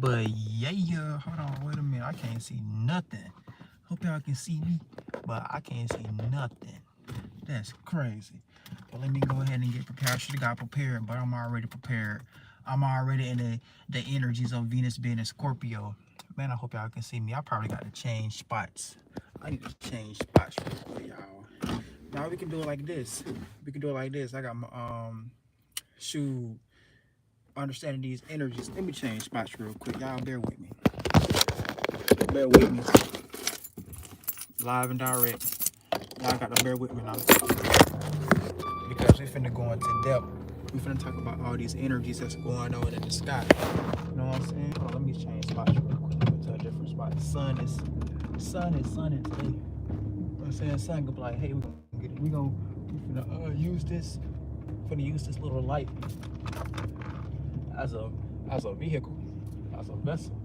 But yeah, hold on, wait a minute. I can't see nothing. Hope y'all can see me, but I can't see nothing. That's crazy. But let me go ahead and get prepared. I should have got prepared, but I'm already prepared. I'm already in the energies of Venus being in Scorpio. Man, I hope y'all can see me. I probably got to change spots. I need to change spots real quick, y'all. Now we can do it like this. We can do it like this. I got my shoe understanding these energies. Let me change spots real quick. Y'all bear with me. Bear with me. Live and direct. Y'all got to bear with me now. Because we finna go into depth. We finna talk about all these energies that's going on in the sky. You know what I'm saying? Oh, let me change spots real quick. To a different spot. Sun is sunning today. You know what I'm saying? Sun could be like, hey, we finna use this little light as a vehicle, as a vessel.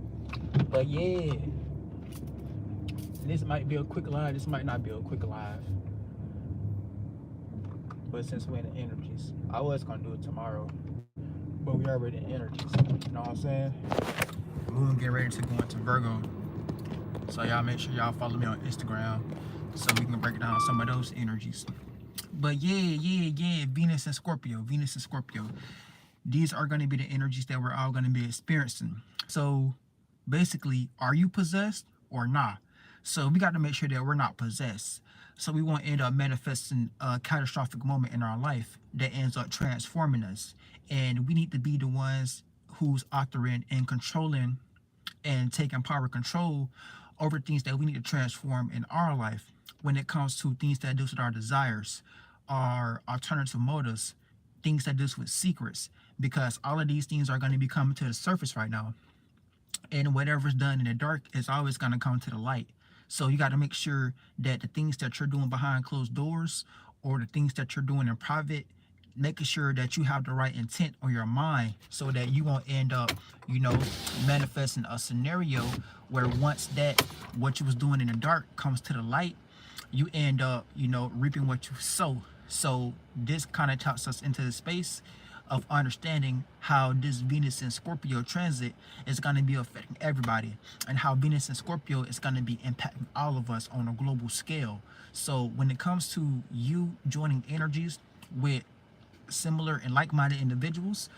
But yeah, this might be a quick live. This might not be a quick live. But since we're in the energies, I was gonna do it tomorrow, but we already in energies. You know what I'm saying? We're gonna get ready to go into Virgo. So y'all make sure y'all follow me on Instagram so we can break down some of those energies. But yeah, Venus and Scorpio. These are going to be the energies that we're all going to be experiencing. So basically, are you possessed or not? So we got to make sure that we're not possessed. So we won't end up manifesting a catastrophic moment in our life that ends up transforming us. And we need to be the ones who's authoring and controlling and taking power control over things that we need to transform in our life when it comes to things that deals with our desires, our alternative motives, things that deals with secrets, because all of these things are going to be coming to the surface right now. And whatever's done in the dark is always going to come to the light. So you got to make sure that the things that you're doing behind closed doors or the things that you're doing in private, making sure that you have the right intent on your mind so that you won't end up, manifesting a scenario where once that what you was doing in the dark comes to the light, you end up, reaping what you sow. So this kind of talks us into the space of understanding how this Venus and Scorpio transit is going to be affecting everybody, and how Venus and Scorpio is going to be impacting all of us on a global scale. So when it comes to you joining energies with similar and like-minded individuals,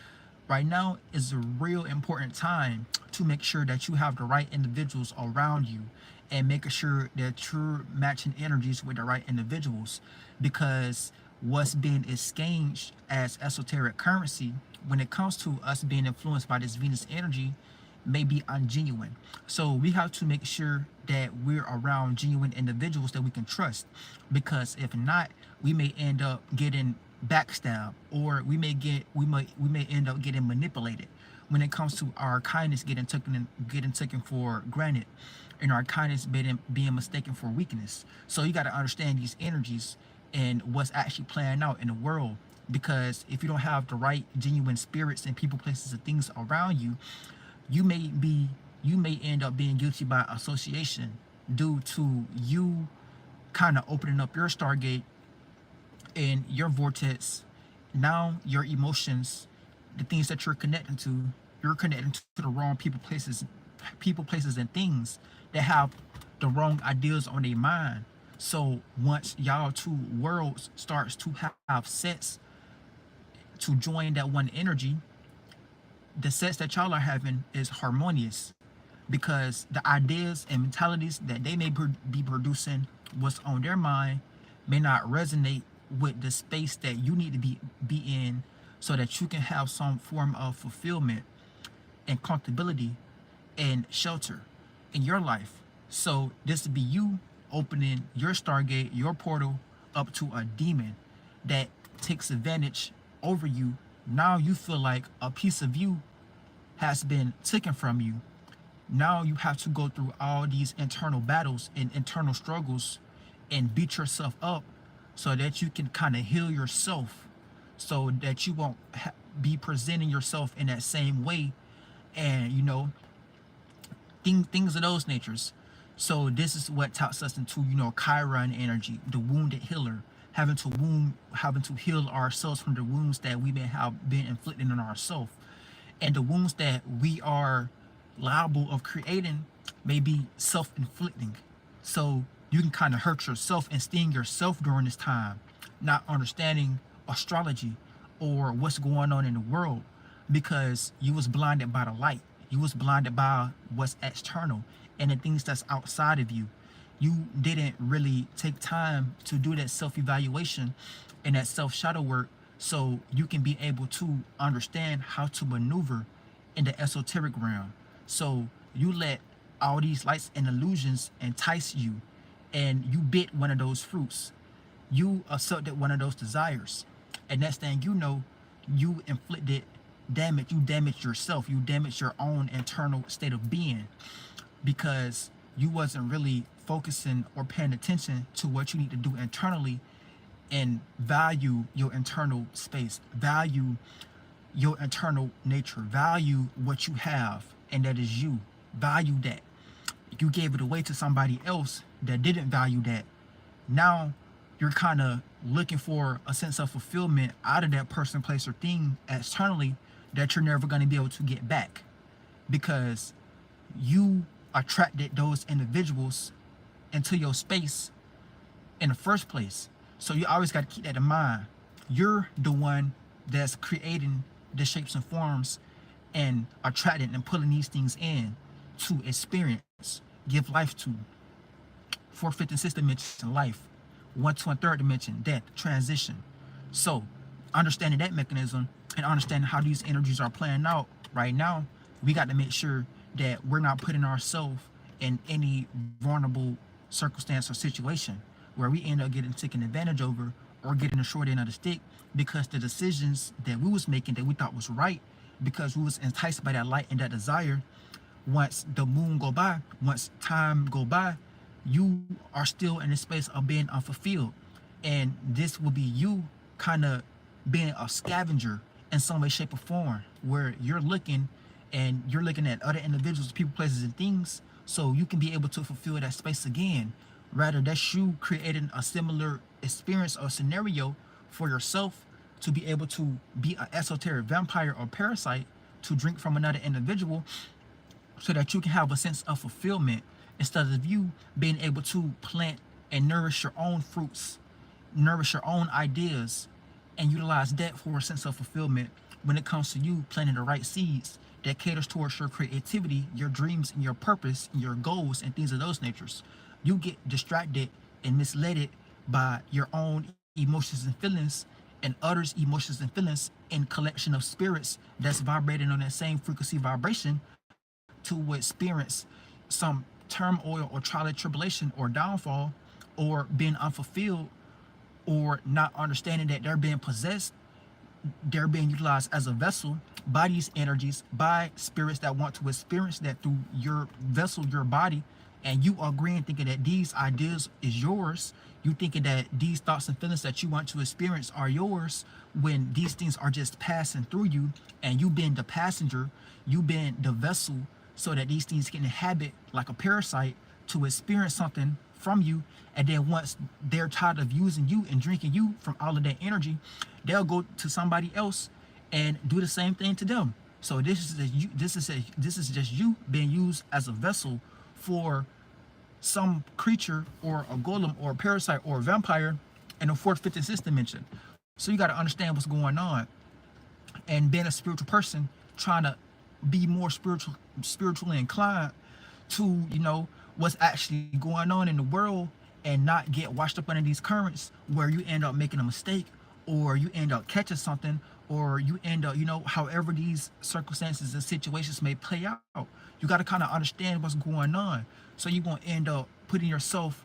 right now is a real important time to make sure that you have the right individuals around you and making sure that you're matching energies with the right individuals, because what's being exchanged as esoteric currency when it comes to us being influenced by this Venus energy may be ungenuine. So we have to make sure that we're around genuine individuals that we can trust, because if not, we may end up getting backstabbed, or we may end up getting manipulated when it comes to our kindness getting taken for granted, and our kindness being mistaken for weakness. So you got to understand these energies and what's actually playing out in the world, because if you don't have the right genuine spirits and people, places, and things around you, you may end up being guilty by association due to you kind of opening up your stargate and your vortex. Now your emotions, the things that you're connecting to the wrong people, places, and things that have the wrong ideas on their mind. So once y'all two worlds starts to have sets to join that one energy, the sets that y'all are having is harmonious, because the ideas and mentalities that they may be producing, what's on their mind, may not resonate with the space that you need to be in, so that you can have some form of fulfillment and comfortability and shelter in your life. So this would be you opening your stargate, your portal, up to a demon that takes advantage over you. Now you feel like a piece of you has been taken from you. Now you have to go through all these internal battles and internal struggles and beat yourself up so that you can kind of heal yourself, so that you won't be presenting yourself in that same way, and things of those natures. So this is what talks us into, Chiron energy, the wounded healer, having to heal ourselves from the wounds that we may have been inflicting on ourselves, and the wounds that we are, liable of creating may be self-inflicting. So you can kind of hurt yourself and sting yourself during this time, not understanding astrology or what's going on in the world, because you was blinded by the light. You was blinded by what's external and the things that's outside of you. You didn't really take time to do that self-evaluation and that self-shadow work, so you can be able to understand how to maneuver in the esoteric realm. So you let all these lights and illusions entice you, and you bit one of those fruits. You assaulted one of those desires, and next thing you know, you inflicted damage. You damaged yourself. You damaged your own internal state of being, because you wasn't really focusing or paying attention to what you need to do internally and value your internal space, value your internal nature, value what you have, and that is you. Value that. You gave it away to somebody else that didn't value that. Now you're kind of looking for a sense of fulfillment out of that person, place, or thing externally that you're never going to be able to get back, because you attracted those individuals into your space in the first place. So you always got to keep that in mind. You're the one that's creating the shapes and forms and attracting and pulling these things in to experience, give life to. Fourth, fifth, and sixth dimension, life. 1, 2, and third dimension, death, transition. So understanding that mechanism and understanding how these energies are playing out right now, we got to make sure that we're not putting ourselves in any vulnerable circumstance or situation where we end up getting taken advantage over or getting the short end of the stick, because the decisions that we was making that we thought was right, because we was enticed by that light and that desire, once the moon go by, once time go by, you are still in the space of being unfulfilled. And this will be you kind of being a scavenger in some way, shape, or form, where you're looking at other individuals, people, places, and things, so you can be able to fulfill that space again. Rather, that's you creating a similar experience or scenario for yourself to be able to be an esoteric vampire or parasite to drink from another individual, so that you can have a sense of fulfillment, instead of you being able to plant and nourish your own fruits, nourish your own ideas, and utilize that for a sense of fulfillment when it comes to you planting the right seeds that caters towards your creativity, your dreams, and your purpose, and your goals, and things of those natures. You get distracted and misled by your own emotions and feelings and others' emotions and feelings in collection of spirits that's vibrating on that same frequency vibration to experience some turmoil or trial and tribulation or downfall, or being unfulfilled, or not understanding that they're being possessed, they're being utilized as a vessel by these energies, by spirits that want to experience that through your vessel, your body, and you agreeing, thinking that these ideas is yours. You thinking that these thoughts and feelings that you want to experience are yours, when these things are just passing through you, and you being the passenger, you being the vessel, so that these things can inhabit like a parasite to experience something from you. And then once they're tired of using you and drinking you from all of that energy, they'll go to somebody else and do the same thing to them. So this is just you being used as a vessel for some creature or a golem or a parasite or a vampire in the fourth, fifth, and sixth dimension. So you got to understand what's going on, and being a spiritual person, trying to be more spiritually inclined to, you know, what's actually going on in the world, and not get washed up under these currents where you end up making a mistake, or you end up catching something, or you end up, you know, however these circumstances and situations may play out. You got to kind of understand what's going on. So you're going to end up putting yourself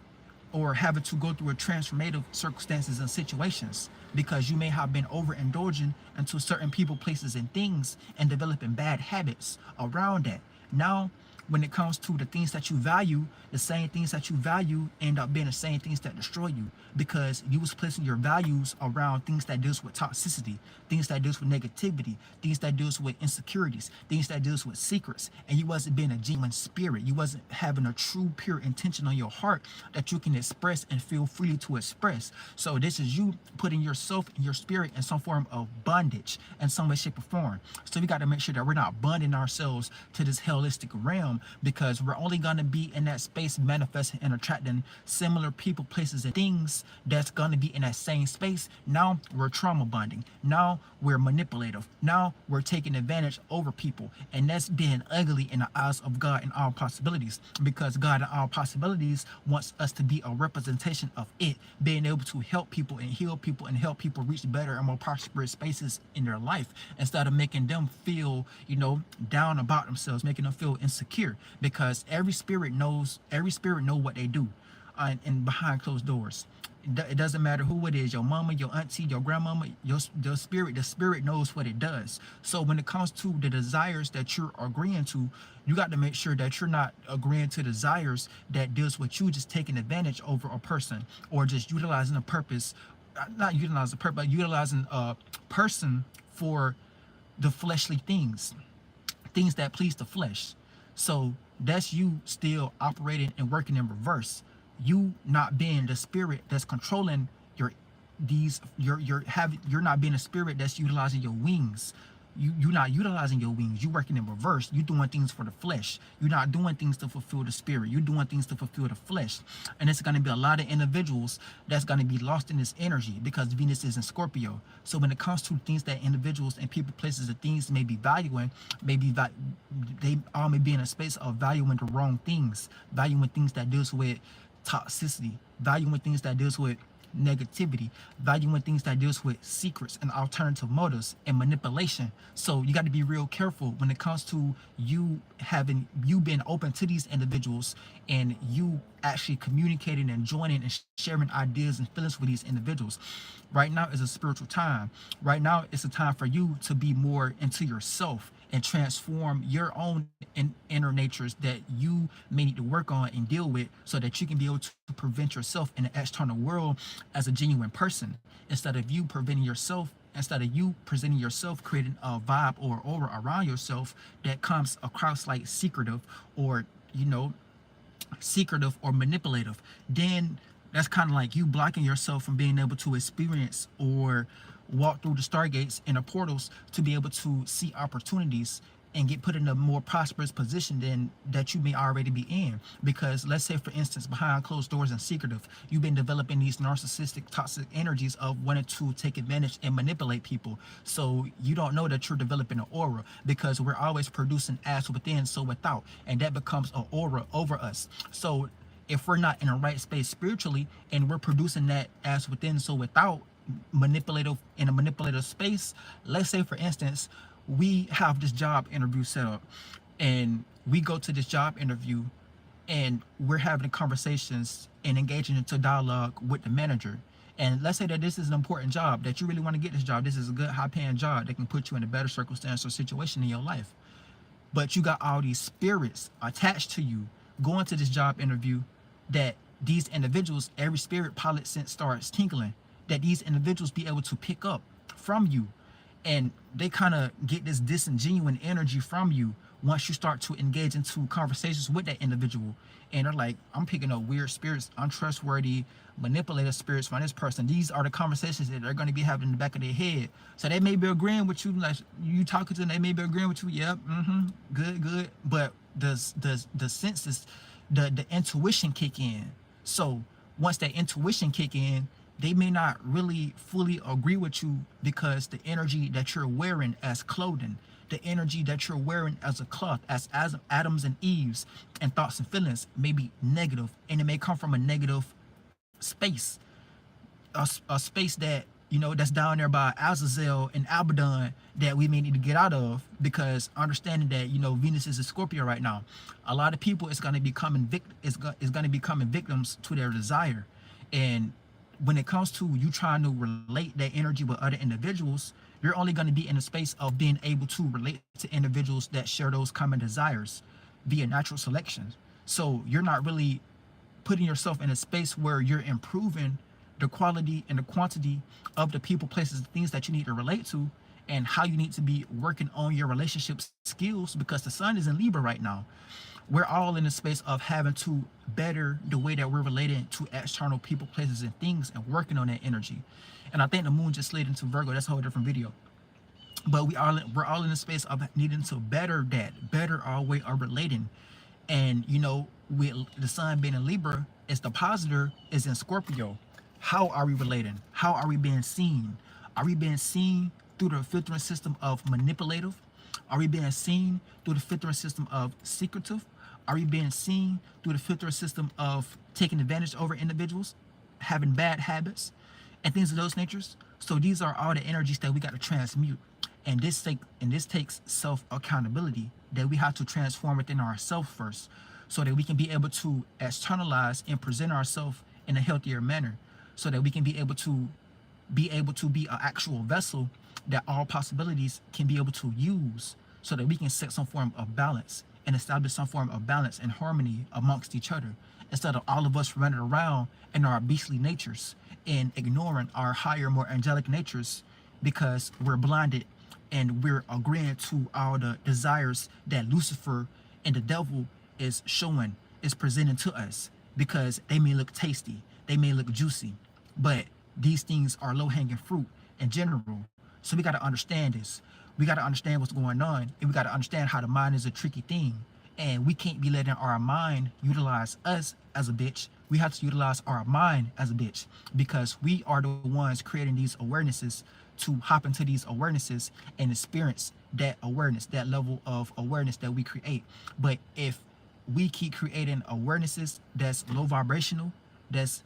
or having to go through a transformative circumstances and situations, because you may have been overindulging into certain people, places, and things, and developing bad habits around that. Now when it comes to the things that you value, the same things that you value end up being the same things that destroy you, because you was placing your values around things that deals with toxicity, things that deals with negativity, things that deals with insecurities, things that deals with secrets, and you wasn't being a genuine spirit. You wasn't having a true pure intention on your heart that you can express and feel freely to express. So this is you putting yourself and your spirit in some form of bondage in some way, shape, or form. So we got to make sure that we're not bonding ourselves to this holistic realm, because we're only going to be in that space manifesting and attracting similar people, places, and things that's going to be in that same space. Now we're trauma bonding. Now we're manipulative. Now we're taking advantage over people. And that's being ugly in the eyes of God in all possibilities, because God in all possibilities wants us to be a representation of it, being able to help people and heal people and help people reach better and more prosperous spaces in their life, instead of making them feel, you know, down about themselves, making them feel insecure, because every spirit know what they do, and behind closed doors. It doesn't matter who it is, your mama, your auntie, your grandmama, the spirit knows what it does. So when it comes to the desires that you're agreeing to, you got to make sure that you're not agreeing to desires that deals with you just taking advantage over a person, or just utilizing a purpose, not utilizing a purpose, but utilizing a person for the fleshly things that please the flesh. So that's you still operating and working in reverse. You not being the spirit that's controlling you're not being a spirit that's utilizing your wings. You're not utilizing your wings. You're working in reverse. You're doing things for the flesh. You're not doing things to fulfill the spirit. You're doing things to fulfill the flesh. And it's going to be a lot of individuals that's going to be lost in this energy, because Venus is in Scorpio. So when it comes to things that individuals and people, places, and things may be valuing, they all may be in a space of valuing the wrong things, valuing things that deals with toxicity, valuing things that deals with negativity, valuing things that deals with secrets and alternative motives and manipulation. So you got to be real careful when it comes to you being open to these individuals, and you actually communicating and joining and sharing ideas and feelings with these individuals. Right now is a spiritual time. Right now it's a time for you to be more into yourself and transform your own inner natures that you may need to work on and deal with, so that you can be able to prevent yourself in the external world as a genuine person, instead of you presenting yourself, creating a vibe or aura around yourself that comes across like secretive, or secretive or manipulative. Then that's kind of like you blocking yourself from being able to experience or walk through the stargates and the portals to be able to see opportunities and get put in a more prosperous position than that you may already be in. Because let's say, for instance, behind closed doors and secretive, you've been developing these narcissistic, toxic energies of wanting to take advantage and manipulate people. So you don't know that you're developing an aura, because we're always producing as within, so without, and that becomes an aura over us. So if we're not in a right space spiritually, and we're producing that as within, so without, in a manipulative space, let's say, for instance, we have this job interview set up, and we go to this job interview and we're having conversations and engaging into dialogue with the manager. And let's say that this is an important job, that you really want to get this job. This is a good high-paying job that can put you in a better circumstance or situation in your life. But you got all these spirits attached to you going to this job interview, that these individuals, every spirit pilot sense starts tinkling, that these individuals be able to pick up from you, and they kind of get this disingenuous energy from you once you start to engage into conversations with that individual. And they're like, I'm picking up weird spirits, untrustworthy, manipulative spirits from this person. These are the conversations that they're going to be having in the back of their head. So they may be agreeing with you, like you talking to them, they may be agreeing with you, yep, good. But the senses, the intuition kick in. So once that intuition kick in, they may not really fully agree with you, because the energy that you're wearing as clothing, the energy that you're wearing as a cloth, as Adams and Eves and thoughts and feelings, may be negative, and it may come from a negative space, a space that, that's down there by Azazel and Abaddon, that we may need to get out of, because understanding that, Venus is a Scorpio right now. A lot of people is going to be becoming victims to their desire. And when it comes to you trying to relate that energy with other individuals, you're only going to be in a space of being able to relate to individuals that share those common desires. via natural selection. So you're not really putting yourself in a space where you're improving the quality and the quantity of the people, places, and things that you need to relate to, and how you need to be working on your relationship skills, because the sun is in Libra right now. We're all in the space of having to better the way that we're relating to external people, places, and things, and working on that energy. And I think the moon just slid into Virgo. That's a whole different video. But we're all in the space of needing to better that, better our way of relating. And you know, with the sun being in Libra, it's the positor is in Scorpio. How are we relating? How are we being seen? Are we being seen through the filtering system of manipulative? Are we being seen through the filtering system of secretive? Are we being seen through the filtering system of taking advantage over individuals, having bad habits, and things of those natures? So these are all the energies that we got to transmute. And this takes self-accountability, that we have to transform within ourselves first, so that we can be able to externalize and present ourselves in a healthier manner, so that we can be able to be an actual vessel that all possibilities can be able to use, so that we can set some form of balance and establish some form of balance and harmony amongst each other, instead of all of us running around in our beastly natures and ignoring our higher, more angelic natures, because we're blinded and we're agreeing to all the desires that Lucifer and the devil is showing, is presenting to us, because they may look tasty, they may look juicy, but these things are low-hanging fruit in general. So we got to understand this. We got to understand what's going on, and we got to understand how the mind is a tricky thing, and we can't be letting our mind utilize us as a bitch. We have to utilize our mind as a bitch, because we are the ones creating these awarenesses to hop into these awarenesses and experience that awareness, that level of awareness that we create. But if we keep creating awarenesses that's low vibrational, that's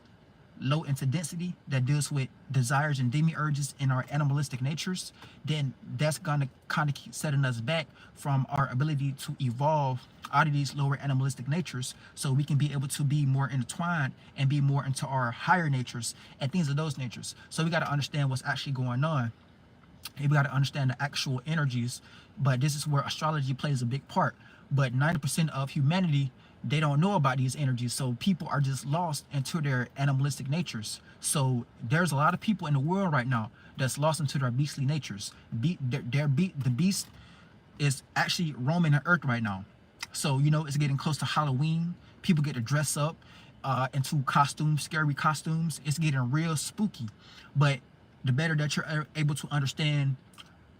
low into density, that deals with desires and demiurges in our animalistic natures, then that's gonna kind of keep setting us back from our ability to evolve out of these lower animalistic natures, so we can be able to be more intertwined and be more into our higher natures and things of those natures. So we got to understand what's actually going on, and we got to understand the actual energies. But this is where astrology plays a big part. But 90% of humanity, they don't know about these energies, so people are just lost into their animalistic natures. So there's a lot of people in the world right now that's lost into their beastly natures. The beast is actually roaming the earth right now. So, you know, it's getting close to Halloween. People get to dress up into costumes, scary costumes. It's getting real spooky. But the better that you're able to understand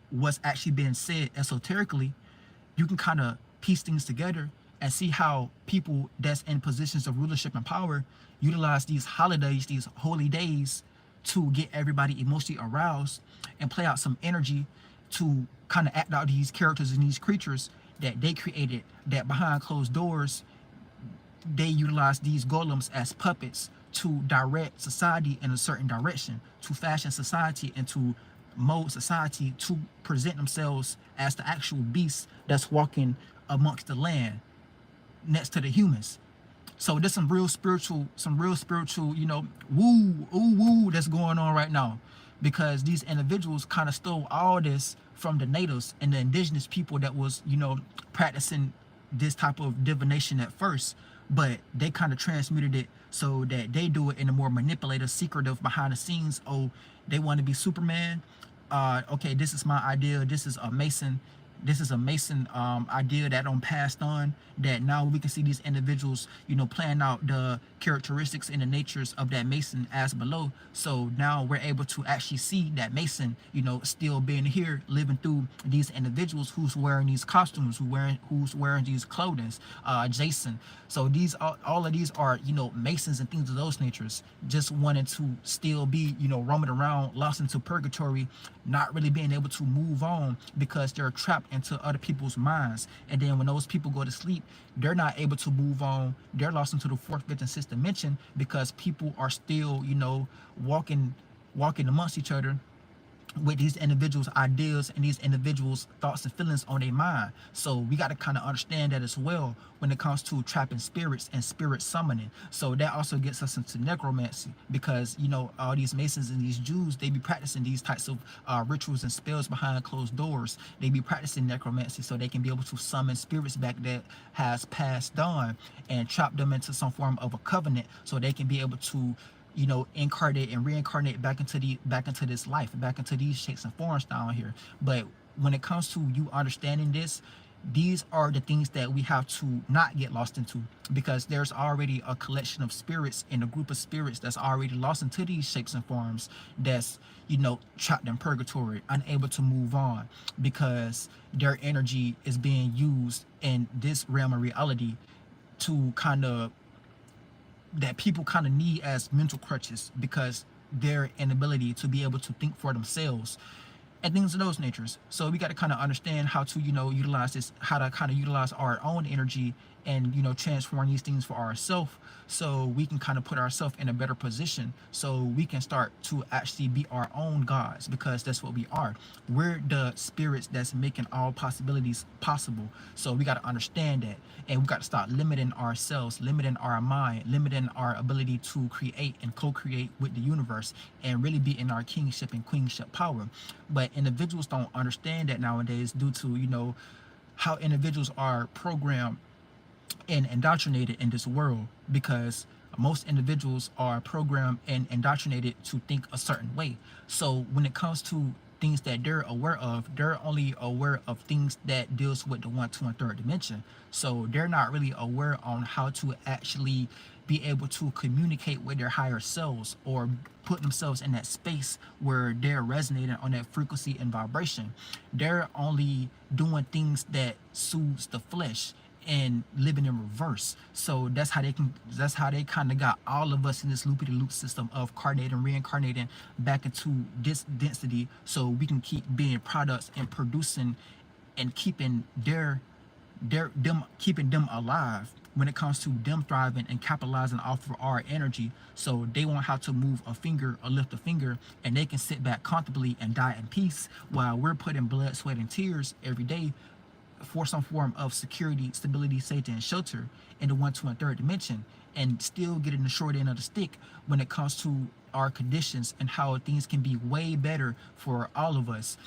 what's actually being said esoterically, you can kind of piece things together and see how people that's in positions of rulership and power utilize these holidays, these holy days, to get everybody emotionally aroused and play out some energy to kind of act out these characters and these creatures that they created, that behind closed doors they utilize these golems as puppets to direct society in a certain direction, to fashion society and to mold society to present themselves as the actual beasts that's walking amongst the land next to the humans. So there's some real spiritual, you know, woo that's going on right now, because these individuals kind of stole all this from the natives and the indigenous people that was, you know, practicing this type of divination at first, but they kind of transmuted it so that they do it in a more manipulative, secretive, behind the scenes. Oh, they want to be Superman. Okay, this is my idea. This is a Mason idea that I'm passed on, that now we can see these individuals, you know, playing out the characteristics and the natures of that Mason as below. So now we're able to actually see that Mason, you know, still being here, living through these individuals who's wearing these costumes, who's wearing these clothing, Jason. So these all of these are, you know, Masons and things of those natures, just wanting to still be, you know, roaming around, lost into purgatory, not really being able to move on because they're trapped into other people's minds. And then when those people go to sleep, they're not able to move on. They're lost into the fourth, fifth, and sixth dimension, because people are still, you know, walking amongst each other with these individuals' ideas and these individuals' thoughts and feelings on their mind. So we got to kind of understand that as well when it comes to trapping spirits and spirit summoning. So that also gets us into necromancy, because you know all these Masons and these Jews, they be practicing these types of rituals and spells behind closed doors. They be practicing necromancy so they can be able to summon spirits back that has passed on and trap them into some form of a covenant, so they can be able to, you know, incarnate and reincarnate back into this life, back into these shapes and forms down here. But when it comes to you understanding this, these are the things that we have to not get lost into, because there's already a collection of spirits and a group of spirits that's already lost into these shapes and forms, that's, you know, trapped in purgatory, unable to move on because their energy is being used in this realm of reality to kind of, that people kind of need as mental crutches, because their inability to be able to think for themselves and things of those natures. So we got to kind of understand how to, you know, utilize this, how to kind of utilize our own energy and, you know, transform these things for ourselves, so we can kind of put ourselves in a better position, so we can start to actually be our own gods, because that's what we are. We're the spirits that's making all possibilities possible. So we got to understand that, and we got to start limiting ourselves, limiting our mind, limiting our ability to create and co-create with the universe, and really be in our kingship and queenship power. But individuals don't understand that nowadays, due to, you know, how individuals are programmed and indoctrinated in this world, because most individuals are programmed and indoctrinated to think a certain way. So when it comes to things that they're aware of, they're only aware of things that deals with the 1, 2, and 3rd dimension. So they're not really aware on how to actually be able to communicate with their higher selves, or put themselves in that space where they're resonating on that frequency and vibration. They're only doing things that soothes the flesh and living in reverse. So that's how they kind of got all of us in this loopy-de-loop system of carnating, reincarnating back into this density, so we can keep being products and producing and keeping keeping them alive when it comes to them thriving and capitalizing off of our energy. So they won't have to move a finger or lift a finger, and they can sit back comfortably and die in peace, while we're putting blood, sweat, and tears every day for some form of security, stability, safety, and shelter in the 1, 2, and 3rd dimension, and still getting the short end of the stick when it comes to our conditions and how things can be way better for all of us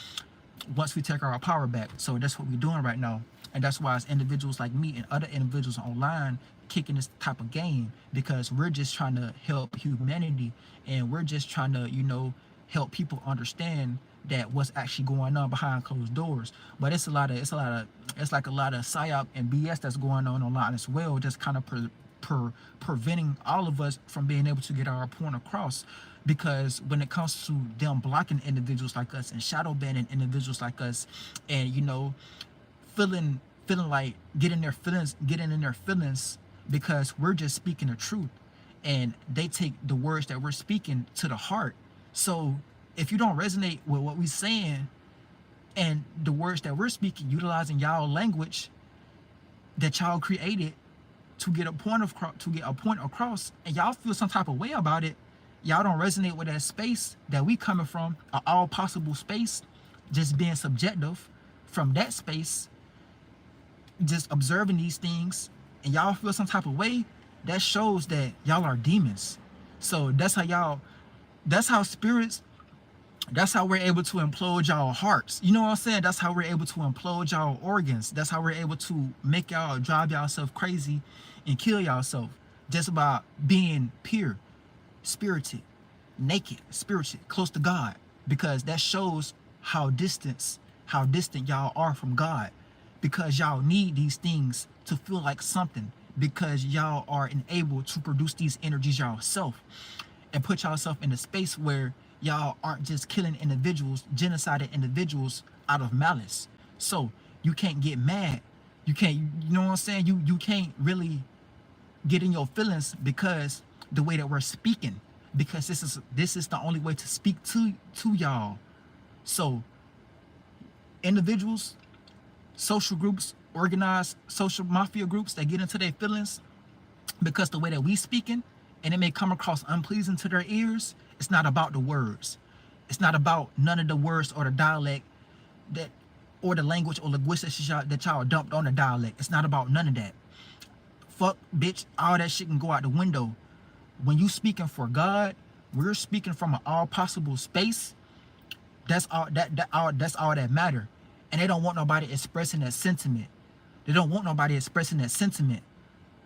once we take our power back. So that's what we're doing right now, and that's why as individuals like me and other individuals online kicking this type of game, because we're just trying to help humanity, and we're just trying to, you know, help people understand that what's actually going on behind closed doors. But it's like a lot of psyop and BS that's going on online as well, just kind of preventing all of us from being able to get our point across. Because when it comes to them blocking individuals like us and shadow banning individuals like us, and, you know, feeling like getting in their feelings because we're just speaking the truth, and they take the words that we're speaking to the heart. So if you don't resonate with what we're saying and the words that we're speaking, utilizing y'all language that y'all created to get a point across, and y'all feel some type of way about it, y'all don't resonate with that space that we coming from, all possible space, just being subjective from that space, just observing these things, and y'all feel some type of way, that shows that y'all are demons. So that's how spirits, that's how we're able to implode y'all hearts. You know what I'm saying? That's how we're able to implode y'all organs. That's how we're able to make y'all drive y'allself crazy and kill y'allself, just by being pure, spirited, naked, spirited, close to God. Because that shows how distant y'all are from God. Because y'all need these things to feel like something. Because y'all are enabled to produce these energies yourself, and put yourself in a space where y'all aren't just killing individuals, genociding individuals out of malice. So you can't get mad. You can't, you know what I'm saying? You can't really get in your feelings because the way that we're speaking, because this is the only way to speak to y'all. So individuals, social groups, organized social mafia groups that get into their feelings because the way that we speaking, and it may come across unpleasing to their ears, it's not about the words. It's not about none of the words or the dialect that, or the language or linguistics that y'all dumped on the dialect. It's not about none of that. Fuck, bitch, all that shit can go out the window. When you speaking for God, we're speaking from an all possible space. That's all that's all that matter. And they don't want nobody expressing that sentiment. They don't want nobody expressing that sentiment.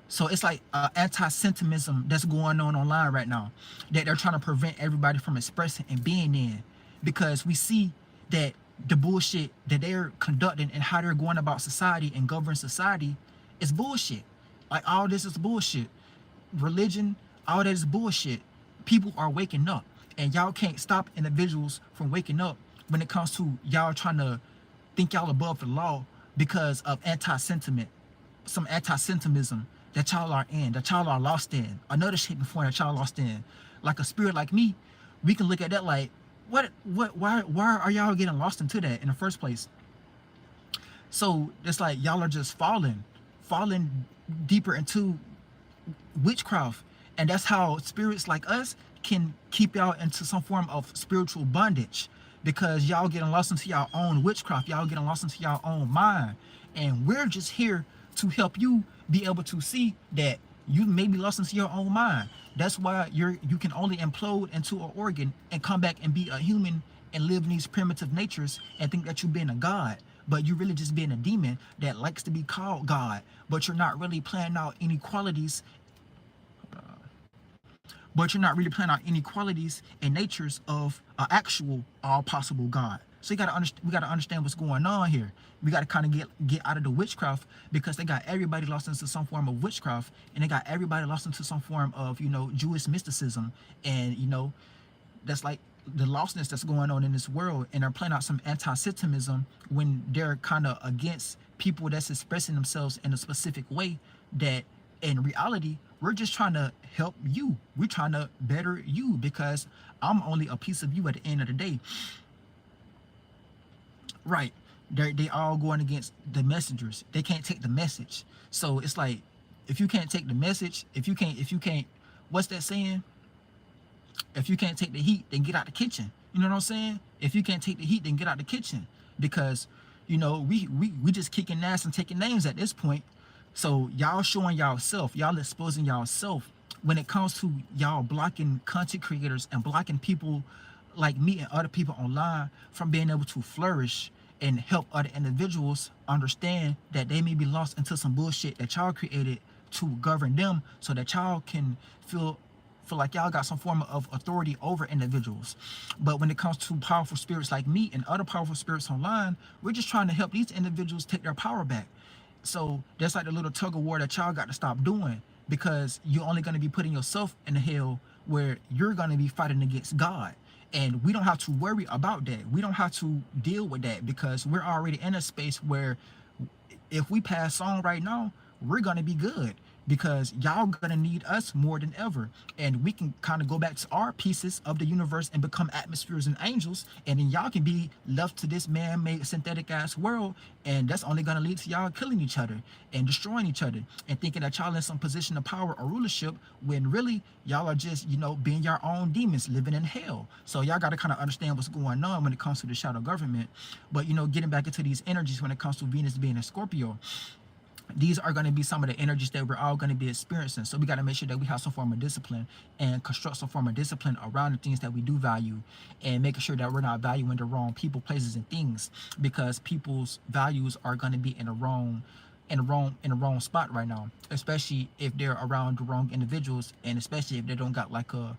So it's like anti-sentimentism that's going on online right now, that they're trying to prevent everybody from expressing and being in, because we see that the bullshit that they're conducting and how they're going about society and governing society is bullshit. Like, all this is bullshit. Religion, all that is bullshit. People are waking up, and y'all can't stop individuals from waking up when it comes to y'all trying to think y'all above the law because of anti-sentiment, some anti-sentimentism that y'all are in, that y'all are lost in, another shaping form that y'all lost in. Like a spirit like me, we can look at that like, why are y'all getting lost into that in the first place? So it's like y'all are just falling deeper into witchcraft, and that's how spirits like us can keep y'all into some form of spiritual bondage, because y'all getting lost into y'all own witchcraft, y'all getting lost into y'all own mind, and we're just here to help you be able to see that you may be lost into your own mind. That's why you can only implode into an organ and come back and be a human and live in these primitive natures and think that you're being a god, but you're really just being a demon that likes to be called God, but you're not really planning out any qualities. But you're not really planning out any qualities and natures of an actual all possible God. So we gotta understand what's going on here. We gotta kind of get out of the witchcraft, because they got everybody lost into some form of witchcraft, and they got everybody lost into some form of, you know, Jewish mysticism, and you know, that's like the lostness that's going on in this world, and they're playing out some anti-Semitism when they're kind of against people that's expressing themselves in a specific way that in reality we're just trying to help you. We're trying to better you, because I'm only a piece of you at the end of the day. Right. They all going against the messengers. They can't take the message. So it's like, if you can't take the message, if you can't, what's that saying? If you can't take the heat, then get out the kitchen. You know what I'm saying? If you can't take the heat, then get out the kitchen. Because, you know, we just kicking ass and taking names at this point. So y'all showing y'all self, y'all exposing y'all self when it comes to y'all blocking content creators and blocking people like me and other people online from being able to flourish and help other individuals understand that they may be lost into some bullshit that y'all created to govern them, so that y'all can feel like y'all got some form of authority over individuals. But when it comes to powerful spirits like me and other powerful spirits online, we're just trying to help these individuals take their power back. So that's like the little tug of war that y'all got to stop doing, because you're only going to be putting yourself in the hell where you're going to be fighting against God. And we don't have to worry about that. We don't have to deal with that, because we're already in a space where if we pass on right now, we're going to be good, because y'all going to need us more than ever. And we can kind of go back to our pieces of the universe and become atmospheres and angels. And then y'all can be left to this man-made synthetic ass world. And that's only going to lead to y'all killing each other and destroying each other and thinking that y'all in some position of power or rulership, when really y'all are just, you know, being your own demons living in hell. So y'all got to kind of understand what's going on when it comes to the shadow government. But, you know, getting back into these energies when it comes to Venus being a Scorpio, these are going to be some of the energies that we're all going to be experiencing. So we got to make sure that we have some form of discipline and construct some form of discipline around the things that we do value, and making sure that we're not valuing the wrong people, places, and things, because people's values are going to be in the wrong spot right now, especially if they're around the wrong individuals, and especially if they don't got like a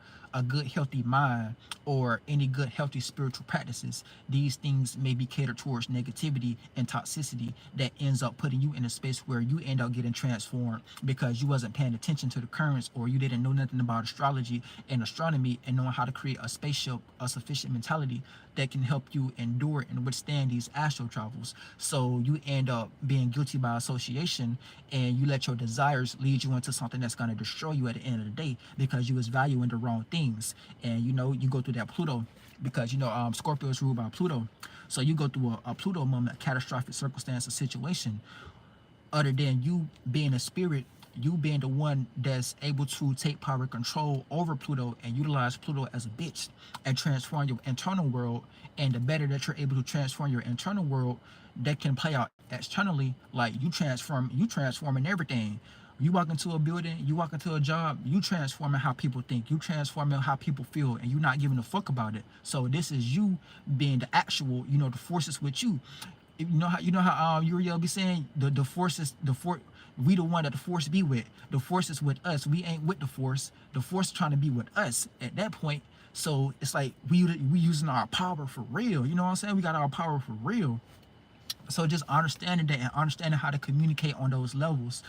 good healthy mind or any good healthy spiritual practices. These things may be catered towards negativity and toxicity that ends up putting you in a space where you end up getting transformed because you wasn't paying attention to the currents, or you didn't know nothing about astrology and astronomy and knowing how to create a spaceship, a sufficient mentality that can help you endure and withstand these astral travels. So you end up being guilty by association, and you let your desires lead you into something that's going to destroy you at the end of the day, because you was valuing the wrong things. And you know, you go through that Pluto, because you know Scorpio is ruled by Pluto. So you go through a Pluto moment, a catastrophic circumstance or situation. Other than you being a spirit, you being the one that's able to take power and control over Pluto and utilize Pluto as a bitch and transform your internal world. And the better that you're able to transform your internal world, that can play out externally. Like you transforming everything. You walk into a building, you walk into a job, you transforming how people think, you transforming how people feel, and you not giving a fuck about it. So this is you being the actual, the forces with you. You know how Uriel be saying the forces, we the one that the force be with. The force is with us. We ain't with the force. The force trying to be with us at that point. So it's like we using our power for real. You know what I'm saying? We got our power for real. So just understanding that and understanding how to communicate on those levels.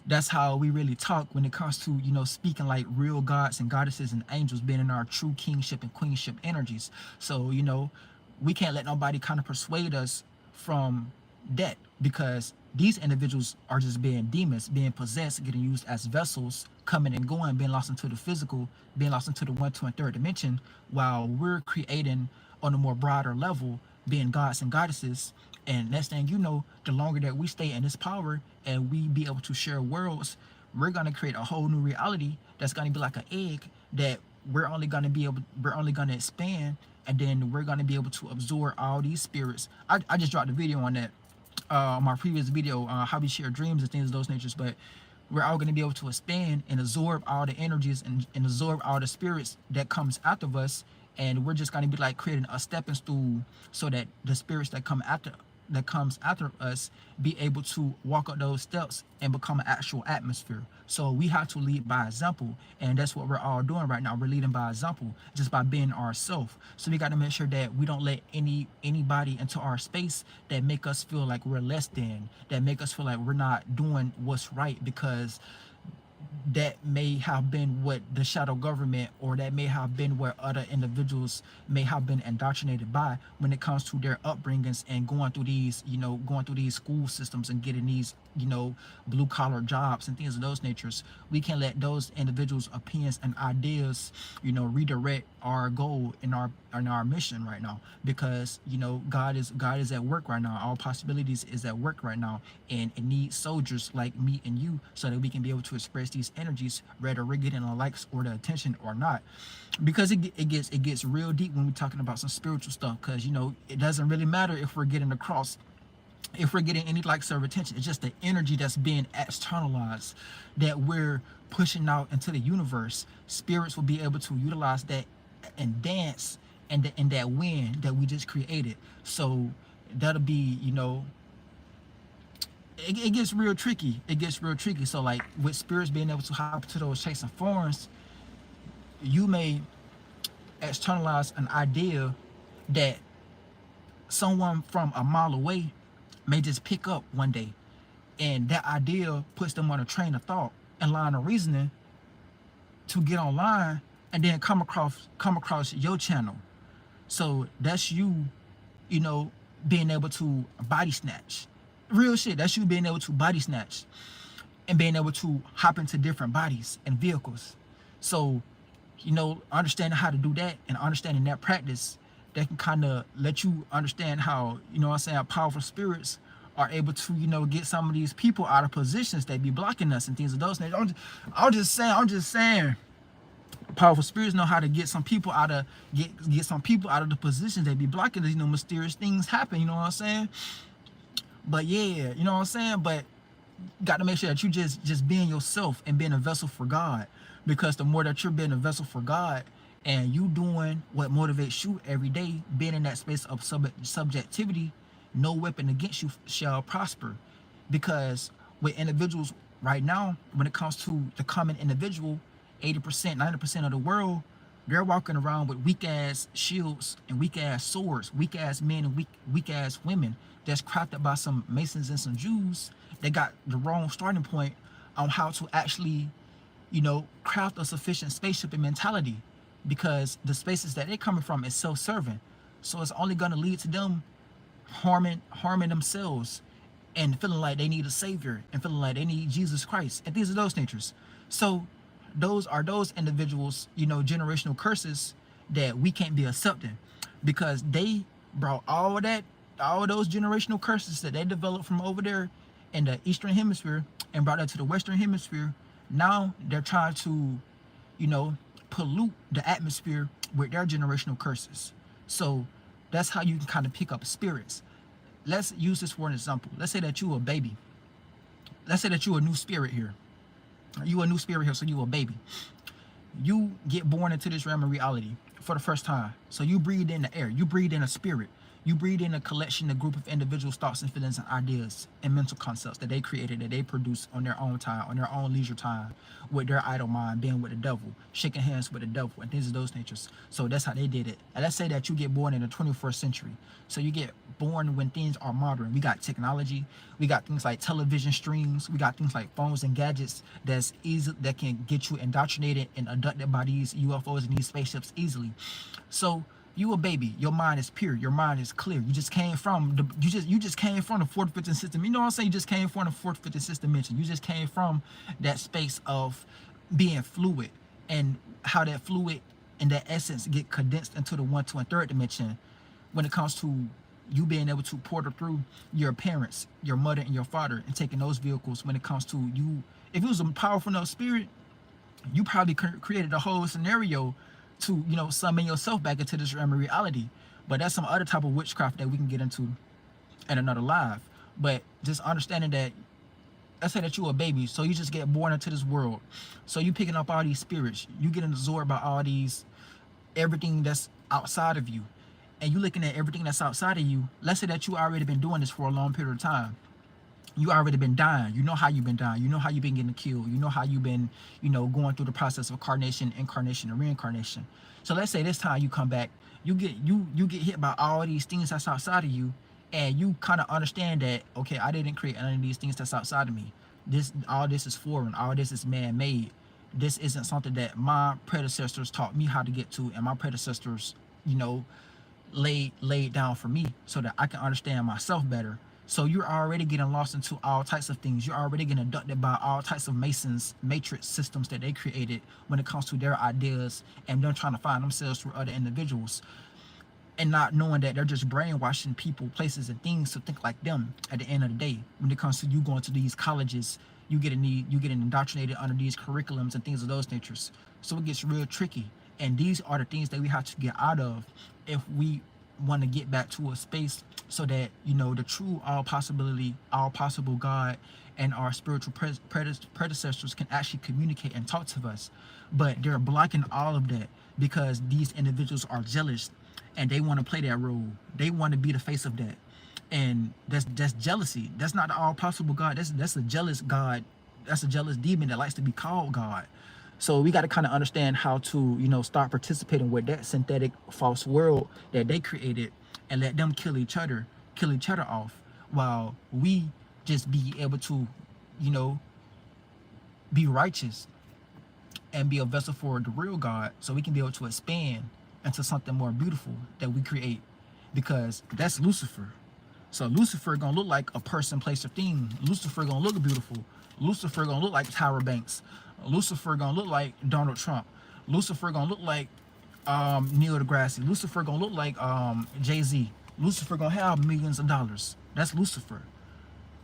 That's how we really talk when it comes to, speaking like real gods and goddesses and angels being in our true kingship and queenship energies. So, we can't let nobody kind of persuade us from that, because these individuals are just being demons, being possessed, getting used as vessels, coming and going, being lost into the physical, being lost into the 1, 2, and 3rd dimension, while we're creating on a more broader level, being gods and goddesses. And next thing you know, the longer that we stay in this power and we be able to share worlds, we're gonna create a whole new reality that's gonna be like an egg that we're only gonna expand, and then we're gonna be able to absorb all these spirits. I just dropped a video on that, my previous video, how we share dreams and things of those natures, but we're all going to be able to expand and absorb all the energies and absorb all the spirits that comes out of us, and we're just going to be like creating a stepping stool so that the spirits that comes after us be able to walk up those steps and become an actual atmosphere. So we have to lead by example, and that's what we're all doing right now. We're leading by example, just by being ourselves. So we got to make sure that we don't let anybody into our space that make us feel like we're less than, that make us feel like we're not doing what's right, because that may have been what the shadow government, or that may have been what other individuals may have been indoctrinated by when it comes to their upbringings and going through these, school systems and getting these, blue collar jobs and things of those natures. We can't let those individuals' opinions and ideas, redirect our goal in our mission right now, because God is at work right now. All possibilities is at work right now, and it needs soldiers like me and you so that we can be able to express these energies, whether we're getting the likes or the attention or not. Because it gets real deep when we're talking about some spiritual stuff, because it doesn't really matter if we're getting across, if we're getting any likes or attention. It's just the energy that's being externalized that we're pushing out into the universe. Spirits will be able to utilize that and dance in that wind that we just created. So that'll be, it gets real tricky. It gets real tricky. So like with spirits being able to hop to those chasing forms, you may externalize an idea that someone from a mile away may just pick up one day, and that idea puts them on a train of thought and line of reasoning to get online and then come across your channel. So that's you, being able to body snatch. Real shit, that's you being able to body snatch and being able to hop into different bodies and vehicles. So, understanding how to do that and understanding that practice, that can kind of let you understand how, powerful spirits are able to, get some of these people out of positions that be blocking us and things of those nature. I'm just saying, powerful spirits know how to get some people out of the positions that be blocking us. Mysterious things happen, you know what I'm saying? But yeah, you know what I'm saying? But got to make sure that you just being yourself and being a vessel for God, because the more that you're being a vessel for God and you doing what motivates you every day, being in that space of subjectivity, no weapon against you shall prosper. Because with individuals right now, when it comes to the common individual, 80%, 90% of the world, they're walking around with weak ass shields and weak ass swords, weak ass men and weak ass women that's crafted by some Masons and some Jews that got the wrong starting point on how to actually, craft a sufficient spaceship and mentality, because the spaces that they're coming from is self-serving. So it's only going to lead to them harming themselves and feeling like they need a savior and feeling like they need Jesus Christ and things of those natures. So those are those individuals, generational curses that we can't be accepting, because they brought all those generational curses that they developed from over there in the Eastern Hemisphere and brought that to the Western Hemisphere. Now they're trying to, you know, pollute the atmosphere with their generational curses. So that's how you can kind of pick up spirits. Let's use this for an example. Let's say that you a baby. Let's say that you a new spirit here. You a new spirit here, so you a baby. You get born into this realm of reality for the first time. So you breathe in the air. You breathe in a spirit. You breathe in a collection, a group of individuals' thoughts and feelings and ideas and mental concepts that they created, that they produce on their own time, on their own leisure time, with their idle mind, being with the devil, shaking hands with the devil, and things of those natures. So that's how they did it. And let's say that you get born in the 21st century. So you get born when things are modern. We got technology. We got things like television streams. We got things like phones and gadgets that's easy, that can get you indoctrinated and abducted by these UFOs and these spaceships easily. So you a baby, your mind is pure, your mind is clear. You just came from the you just came from the fourth, fifth, and sixth. You know what I'm saying? You just came from the fourth, fifth, and sixth dimension. You just came from that space of being fluid, and how that fluid and that essence get condensed into the 1, 2, and 3rd dimension when it comes to you being able to portal through your parents, your mother and your father, and taking those vehicles when it comes to you. If it was a powerful enough spirit, you probably created a whole scenario to, you know, summon yourself back into this realm of reality. But that's some other type of witchcraft that we can get into in another live. But just understanding that, let's say that you a baby, so you just get born into this world. So you picking up all these spirits, you getting absorbed by all these, everything that's outside of you. And you looking at everything that's outside of you. Let's say that you already been doing this for a long period of time. You already been dying. You know how you've been dying. You know how you've been getting killed. You know how you've been, you know, going through the process of carnation, incarnation, and reincarnation. So let's say this time you come back, you get hit by all these things that's outside of you, and you kind of understand that, okay, I didn't create any of these things that's outside of me. All this is foreign. All this is man-made. This isn't something that my predecessors taught me how to get to, and my predecessors, you know, laid down for me so that I can understand myself better. So you're already getting lost into all types of things. You're already getting abducted by all types of matrix systems that they created when it comes to their ideas, and them trying to find themselves through other individuals, and not knowing that they're just brainwashing people, places, and things to think like them at the end of the day. When it comes to you going to these colleges, you getting indoctrinated under these curriculums and things of those natures. So it gets real tricky. And these are the things that we have to get out of if we want to get back to a space so that, you know, the true all possible God and our spiritual predecessors can actually communicate and talk to us. But they're blocking all of that because these individuals are jealous and they want to play that role. They want to be the face of that. And that's jealousy. That's not the all possible God. That's a jealous God. That's a jealous demon that likes to be called God. So we got to kind of understand how to, you know, start participating with that synthetic false world that they created, and let them kill each other off, while we just be able to, you know, be righteous and be a vessel for the real God, so we can be able to expand into something more beautiful that we create, because that's Lucifer. So Lucifer gonna look like a person, place, or thing. Lucifer gonna look beautiful. Lucifer gonna look like Tyra Banks. Lucifer gonna look like Donald Trump. Lucifer gonna look like Neil deGrasse. Lucifer gonna look like Jay-Z. Lucifer gonna have millions of dollars. That's Lucifer.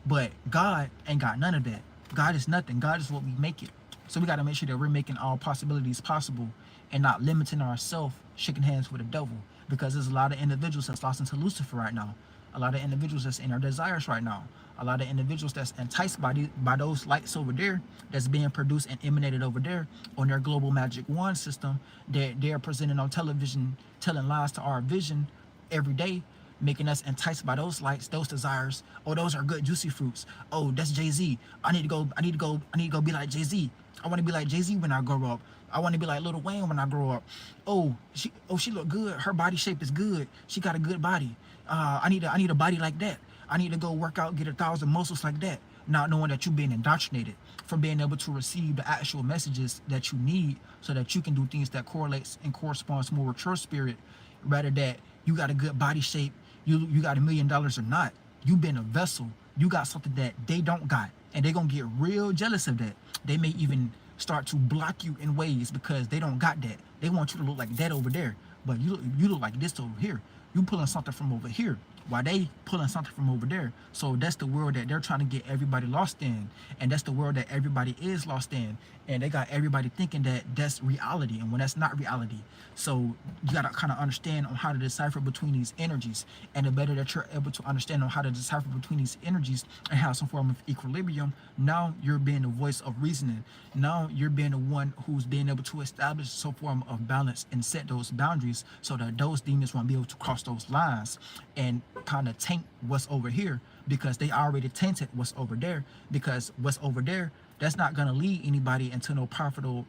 But God ain't got none of that. God is nothing. God is what we make it. So we got to make sure that we're making all possibilities possible and not limiting ourselves, shaking hands with the devil, because there's a lot of individuals that's lost into Lucifer right now. A lot of individuals that's in their desires right now. A lot of individuals that's enticed by those lights over there that's being produced and emanated over there on their global magic wand system that they're presenting on television, telling lies to our vision every day, making us enticed by those lights, those desires. Oh, those are good juicy fruits. Oh, that's Jay-Z. I need to go be like Jay-Z. I want to be like Jay-Z when I grow up. I want to be like Lil Wayne when I grow up. Oh, she look good. Her body shape is good. She got a good body. I need a body like that. I need to go work out, get 1,000 muscles like that. Not knowing that you're being indoctrinated from being able to receive the actual messages that you need so that you can do things that correlates and corresponds more with your spirit, rather that you got a good body shape, you got $1 million or not. You been a vessel. You got something that they don't got, and they're gonna get real jealous of that. They may even start to block you in ways because they don't got that. They want you to look like that over there, but you look like this over here. You pulling something from over here. while they pulling something from over there. So that's the world that they're trying to get everybody lost in, and that's the world that everybody is lost in, and they got everybody thinking that that's reality, and when that's not reality. So you got to kind of understand on how to decipher between these energies, and the better that you're able to understand on how to decipher between these energies and have some form of equilibrium, now you're being the voice of reasoning. Now you're being the one who's being able to establish some form of balance and set those boundaries so that those demons won't be able to cross those lines and kind of taint what's over here, because they already tainted what's over there, because what's over there, that's not going to lead anybody into no profitable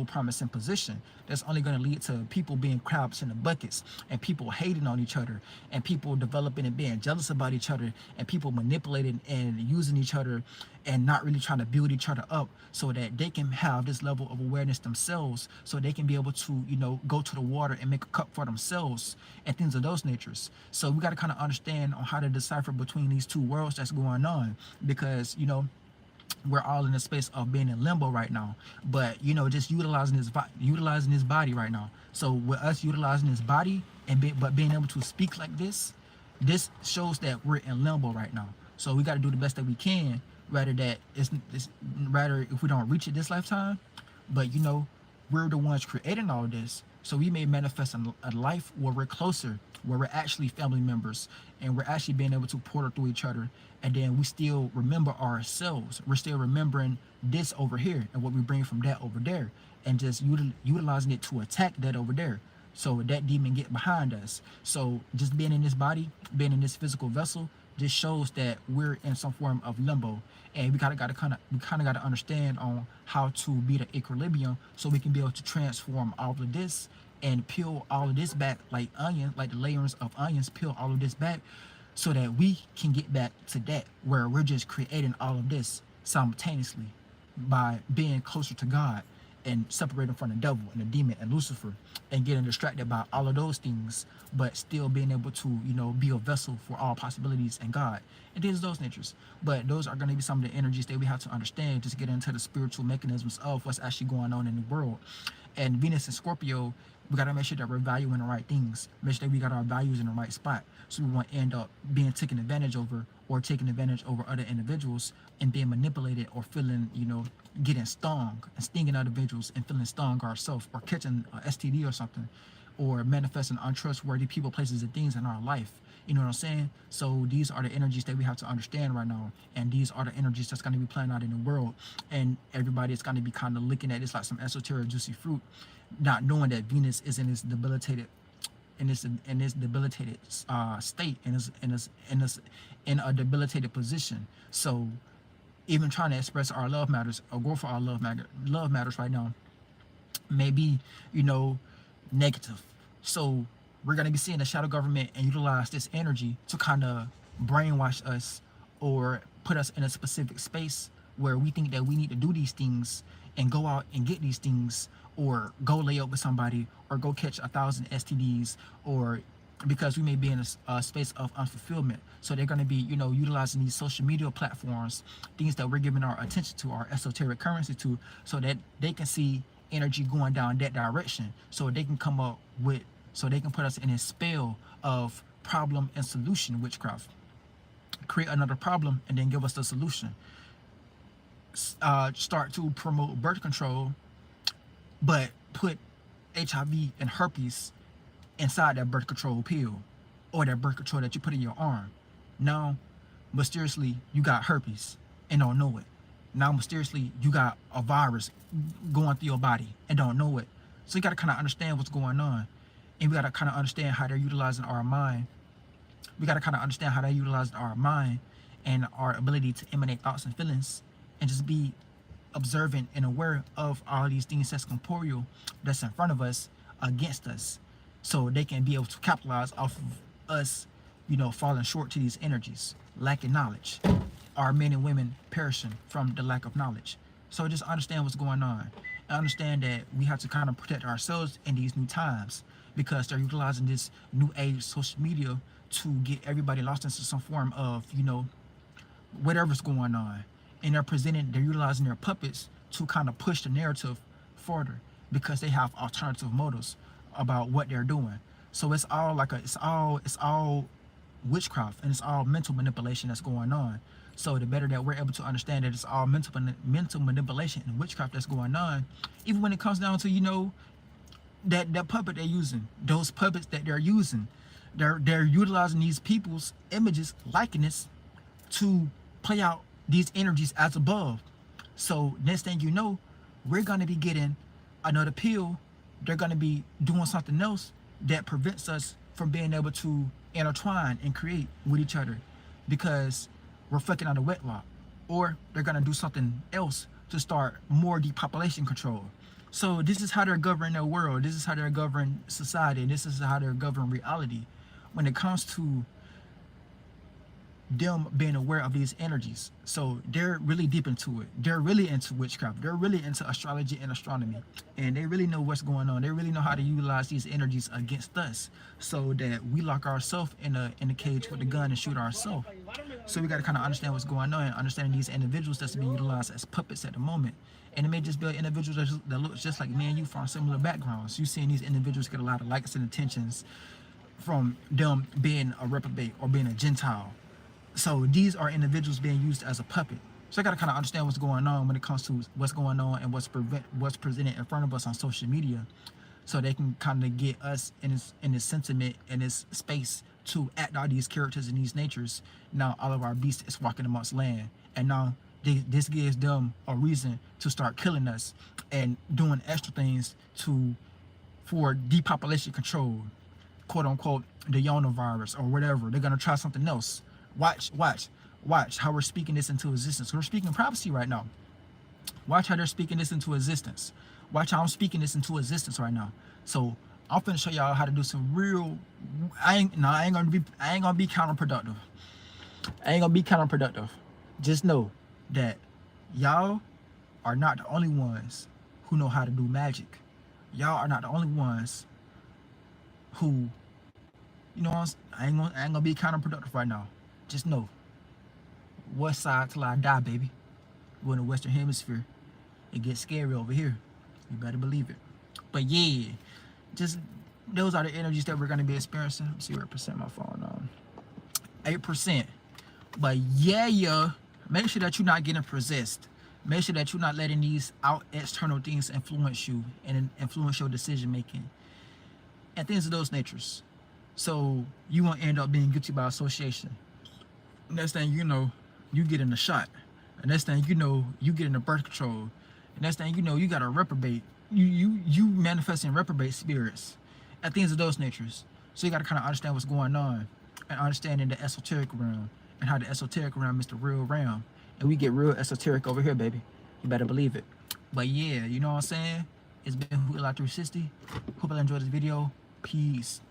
promising position. That's only going to lead to people being crabs in the buckets, and people hating on each other, and people developing and being jealous about each other, and people manipulating and using each other and not really trying to build each other up so that they can have this level of awareness themselves, so they can be able to, you know, go to the water and make a cup for themselves and things of those natures. So we got to kind of understand on how to decipher between these two worlds that's going on, because, you know, we're all in a space of being in limbo right now, but, you know, just utilizing his body right now. So with us utilizing his body and being able to speak like this shows that we're in limbo right now. So we got to do the best that we can, rather if we don't reach it this lifetime, but, you know, we're the ones creating all this. So we may manifest a life where we're closer, where we're actually family members, and we're actually being able to portal through each other, and then we still remember ourselves. We're still remembering this over here and what we bring from that over there, and just utilizing it to attack that over there, so that demon get behind us. So just being in this body, being in this physical vessel, just shows that we're in some form of limbo, and we kind of got to understand on how to be the equilibrium, so we can be able to transform all of this and peel all of this back like onion, like the layers of onions, peel all of this back, so that we can get back to that where we're just creating all of this simultaneously by being closer to God and separating from the devil and the demon and Lucifer, and getting distracted by all of those things, but still being able to, you know, be a vessel for all possibilities and God and things of those natures. But those are going to be some of the energies that we have to understand, just get into the spiritual mechanisms of what's actually going on in the world. And Venus and Scorpio, we got to make sure that we're valuing the right things, make sure that we got our values in the right spot, so we won't end up being taken advantage over, or taking advantage over other individuals and being manipulated, or feeling, you know, getting stung and stinging other individuals and feeling stung ourselves, or catching a STD or something, or manifesting untrustworthy people, places, and things in our life. You know what I'm saying? So these are the energies that we have to understand right now, and these are the energies that's going to be playing out in the world, and everybody is going to be kind of looking at this like some esoteric juicy fruit, not knowing that Venus is in this debilitated state, in a debilitated position. So even trying to express our love matters, or go for our love matters right now, may be, you know, negative. So we're going to be seeing the shadow government and utilize this energy to kind of brainwash us, or put us in a specific space where we think that we need to do these things and go out and get these things, or go lay up with somebody, or go catch 1,000 STDs, or because we may be in a space of unfulfillment. So they're going to be, you know, utilizing these social media platforms, things that we're giving our attention to, our esoteric currency to, so that they can see energy going down that direction, so they can come up with, so they can put us in a spell of problem and solution witchcraft, create another problem and then give us the solution. Start to promote birth control, but put HIV and herpes inside that birth control pill, or that birth control that you put in your arm. Now, mysteriously, you got herpes and don't know it. Now, mysteriously, you got a virus going through your body and don't know it. So you got to kind of understand what's going on. And we got to kind of understand how they're utilizing our mind. We got to kind of understand how they're utilizing our mind and our ability to emanate thoughts and feelings, and just be observant and aware of all these things that's corporeal, that's in front of us, against us, so they can be able to capitalize off of us, you know, falling short to these energies, lacking knowledge. Our men and women perishing from the lack of knowledge. So just understand what's going on. And understand that we have to kind of protect ourselves in these new times, because they're utilizing this new age social media to get everybody lost into some form of, you know, whatever's going on. And they're utilizing their puppets to kind of push the narrative further, because they have alternative motives about what they're doing. So it's all like it's all witchcraft, and it's all mental manipulation that's going on. So the better that we're able to understand that it's all mental manipulation and witchcraft that's going on, even when it comes down to, you know, that puppet they're using, those puppets that they're using, they're utilizing these people's images, likeness, to play out these energies as above. So next thing you know, we're going to be getting another pill. They're going to be doing something else that prevents us from being able to intertwine and create with each other, because we're fucking out of wedlock. Or they're going to do something else to start more depopulation control. So this is how they're governing their world. This is how they're governing society. And this is how they're governing reality when it comes to them being aware of these energies. So they're really deep into it. They're really into witchcraft. They're really into astrology and astronomy, and they really know what's going on. They really know how to utilize these energies against us, so that we lock ourselves in a cage with the gun and shoot ourselves. So we got to kind of understand what's going on and understand these individuals that's being utilized as puppets at the moment. And it may just be individuals that look just like me and you from similar backgrounds. You seeing these individuals get a lot of likes and attentions from them being a reprobate or being a Gentile. So these are individuals being used as a puppet. So I got to kind of understand what's going on when it comes to what's going on and what's presented in front of us on social media, so they can kind of get us in this sentiment, in this space, to act out these characters and these natures. Now all of our beasts is walking amongst land, and now this gives them a reason to start killing us and doing extra things for depopulation control, quote unquote, the Yona virus or whatever. They're gonna try something else. Watch how we're speaking this into existence. We're speaking prophecy right now. Watch how they're speaking this into existence. Watch how I'm speaking this into existence right now. So I'm finna show y'all how to do some real. I ain't gonna be counterproductive. I ain't gonna be counterproductive. Just know that y'all are not the only ones who know how to do magic. Y'all are not the only ones who, you know, I ain't gonna be counterproductive right now. Just know, west side till I die, baby. We're in the Western Hemisphere. It gets scary over here. You better believe it. But yeah, just those are the energies that we're gonna be experiencing. Let's see what percent my phone on. 8%. But yeah, make sure that you're not getting possessed. Make sure that you're not letting these external things influence you and influence your decision making and things of those natures. So you won't end up being guilty by association. Next thing you know, you get in a shot. And next thing you know, you get in a birth control. And next thing you know, you got a reprobate. You manifesting reprobate spirits and things of those natures. So you got to kind of understand what's going on and understanding the esoteric realm and how the esoteric realm is the real realm. And we get real esoteric over here, baby. You better believe it. But yeah, you know what I'm saying? It's been LITE 360. Hope you enjoyed this video. Peace.